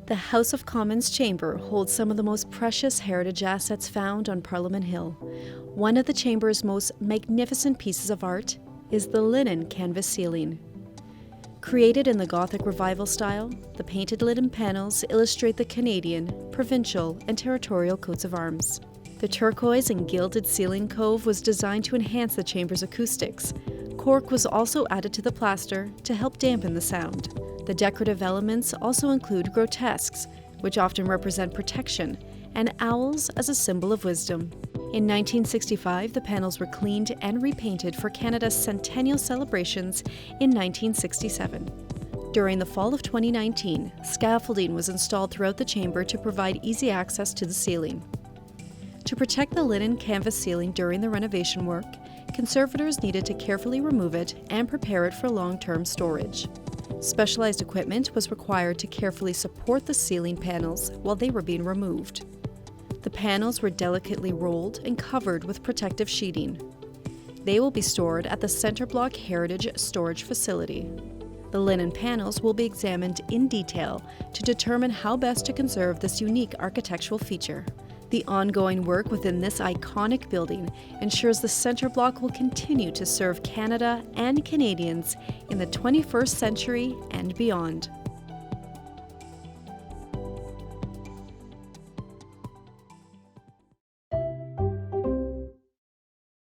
The House of Commons chamber holds some of the most precious heritage assets found on Parliament Hill. One of the chamber's most magnificent pieces of art is the linen canvas ceiling. Created in the Gothic Revival style, the painted linen panels illustrate the Canadian, provincial, and territorial coats of arms. The turquoise and gilded ceiling cove was designed to enhance the chamber's acoustics. Cork was also added to the plaster to help dampen the sound. The decorative elements also include grotesques, which often represent protection, and owls as a symbol of wisdom. In 1965, the panels were cleaned and repainted for Canada's centennial celebrations in 1967. During the fall of 2019, scaffolding was installed throughout the chamber to provide easy access to the ceiling. To protect the linen canvas ceiling during the renovation work, conservators needed to carefully remove it and prepare it for long-term storage. Specialized equipment was required to carefully support the ceiling panels while they were being removed. The panels were delicately rolled and covered with protective sheeting. They will be stored at the Center Block Heritage Storage Facility. The linen panels will be examined in detail to determine how best to conserve this unique architectural feature. The ongoing work within this iconic building ensures the Center Block will continue to serve Canada and Canadians in the 21st century and beyond.